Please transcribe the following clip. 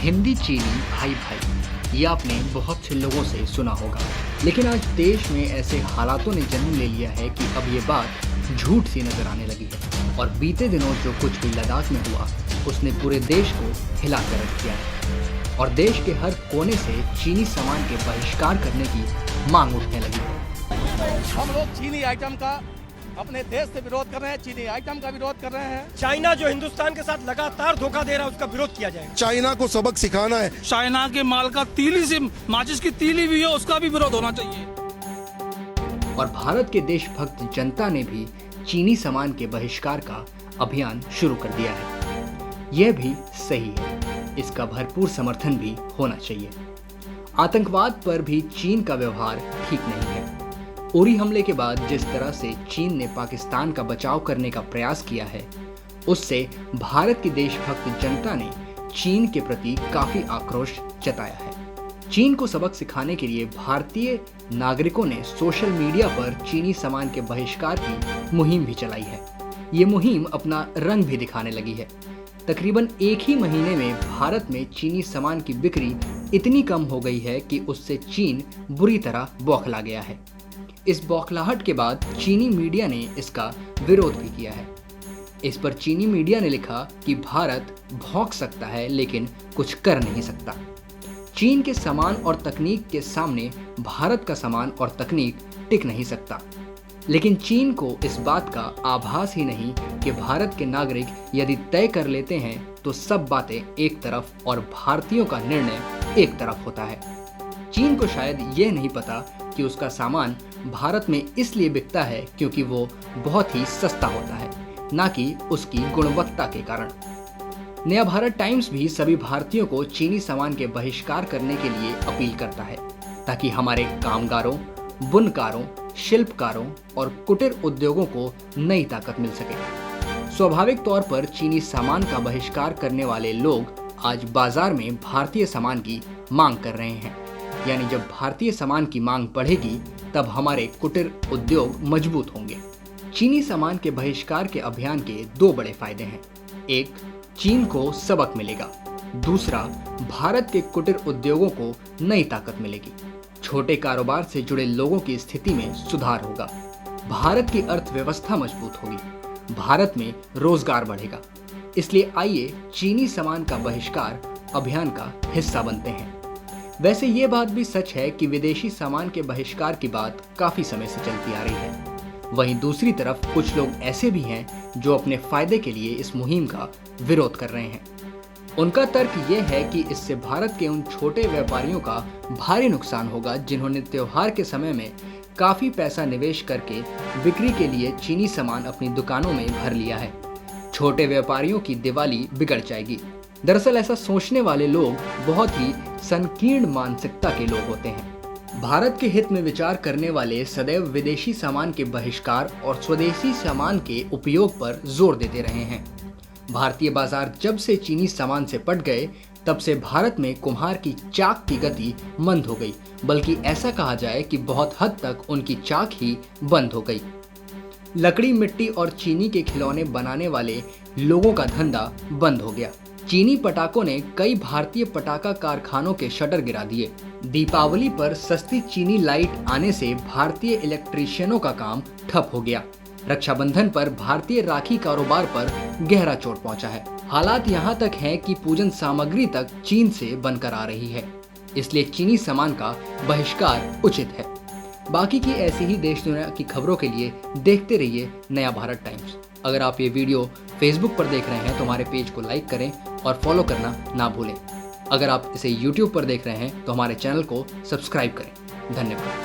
हिंदी चीनी भाई भाई, ये आपने बहुत से लोगों से सुना होगा, लेकिन आज देश में ऐसे हालातों ने जन्म ले लिया है कि अब ये बात झूठ सी नजर आने लगी है। और बीते दिनों जो कुछ भी लद्दाख में हुआ उसने पूरे देश को हिला कर रख दिया है और देश के हर कोने से चीनी सामान के बहिष्कार करने की मांग उठने लगी है। हम लोग चीनी आइटम का अपने देश से विरोध कर रहे हैं, चीनी आइटम का विरोध कर रहे हैं। चाइना जो हिंदुस्तान के साथ लगातार धोखा दे रहा है उसका विरोध किया जाएगा। चाइना को सबक सिखाना है। चाइना के माल का तीली से माचिस की तीली भी है, उसका भी विरोध होना चाहिए। और भारत के देशभक्त जनता ने भी चीनी सामान के बहिष्कार का अभियान शुरू कर दिया है। यह भी सही है, इसका भरपूर समर्थन भी होना चाहिए। आतंकवाद पर भी चीन का व्यवहार ठीक नहीं है। उरी हमले के बाद जिस तरह से चीन ने पाकिस्तान का बचाव करने का प्रयास किया है, उससे भारत की देशभक्त जनता ने चीन के प्रति काफी आक्रोश जताया है। चीन को सबक सिखाने के लिए भारतीय नागरिकों ने सोशल मीडिया पर चीनी सामान के बहिष्कार की मुहिम भी चलाई है। ये मुहिम अपना रंग भी दिखाने लगी है। तकरीबन एक ही महीने में भारत में चीनी सामान की बिक्री इतनी कम हो गई है कि उससे चीन बुरी तरह बौखला गया है। इस बौखलाहट के बाद चीनी मीडिया ने इसका विरोध भी किया है। इस पर चीनी मीडिया ने लिखा कि भारत भौंक सकता है लेकिन कुछ कर नहीं सकता। चीन के सामान और तकनीक के सामने भारत का सामान और तकनीक टिक नहीं सकता। लेकिन चीन को इस बात का आभास ही नहीं कि भारत के नागरिक यदि तय कर लेते हैं तो सब बातें एक तरफ और भारतीयों का निर्णय एक तरफ होता है। चीन को शायद यह नहीं पता कि उसका सामान भारत में इसलिए बिकता है क्योंकि वो बहुत ही सस्ता होता है, ना कि उसकी गुणवत्ता के कारण। नया भारत टाइम्स भी सभी भारतीयों को चीनी सामान के बहिष्कार करने के लिए अपील करता है ताकि हमारे कामगारों, बुनकारों, शिल्पकारों और कुटीर उद्योगों को नई ताकत मिल सके। स्वाभाविक तौर पर चीनी सामान का बहिष्कार करने वाले लोग आज बाजार में भारतीय सामान की मांग कर रहे हैं। यानी जब भारतीय सामान की मांग बढ़ेगी तब हमारे कुटीर उद्योग मजबूत होंगे। चीनी सामान के बहिष्कार के अभियान के दो बड़े फायदे हैं। एक, चीन को सबक मिलेगा। दूसरा, भारत के कुटीर उद्योगों को नई ताकत मिलेगी। छोटे कारोबार से जुड़े लोगों की स्थिति में सुधार होगा। भारत की अर्थव्यवस्था मजबूत होगी। भारत में रोजगार बढ़ेगा। इसलिए आइए चीनी सामान का बहिष्कार अभियान का हिस्सा बनते हैं। वैसे ये बात भी सच है कि विदेशी सामान के बहिष्कार की बात काफी समय से चलती आ रही है। वहीं दूसरी तरफ कुछ लोग ऐसे भी हैं जो अपने फायदे के लिए इस मुहिम का विरोध कर रहे हैं। उनका तर्क यह है कि इससे भारत के उन छोटे व्यापारियों का भारी नुकसान होगा जिन्होंने त्योहार के समय में काफी पैसा निवेश करके बिक्री के लिए चीनी सामान अपनी दुकानों में भर लिया है। छोटे व्यापारियों की दिवाली बिगड़ जाएगी। दरअसल ऐसा सोचने वाले लोग बहुत ही संकीर्ण मानसिकता के लोग होते हैं। भारत के हित में विचार करने वाले सदैव विदेशी सामान के बहिष्कार और स्वदेशी सामान के उपयोग पर जोर देते रहे हैं। भारतीय बाजार जब से चीनी सामान से पट गए तब से भारत में कुम्हार की चाक की गति मंद हो गई, बल्कि ऐसा कहा जाए कि बहुत हद तक उनकी चाक ही बंद हो गई। लकड़ी, मिट्टी और चीनी के खिलौने बनाने वाले लोगों का धंधा बंद हो गया। चीनी पटाखों ने कई भारतीय पटाखा कारखानों के शटर गिरा दिए। दीपावली पर सस्ती चीनी लाइट आने से भारतीय इलेक्ट्रीशियनों का काम ठप हो गया। रक्षाबंधन पर भारतीय राखी कारोबार पर गहरा चोट पहुंचा है। हालात यहां तक हैं कि पूजन सामग्री तक चीन से बनकर आ रही है। इसलिए चीनी सामान का बहिष्कार उचित है। बाकी की ऐसी ही देश दुनिया की खबरों के लिए देखते रहिए नया भारत टाइम्स। अगर आप ये वीडियो फेसबुक पर देख रहे हैं तो हमारे पेज को लाइक करें और फॉलो करना ना भूलें। अगर आप इसे यूट्यूब पर देख रहे हैं तो हमारे चैनल को सब्सक्राइब करें। धन्यवाद।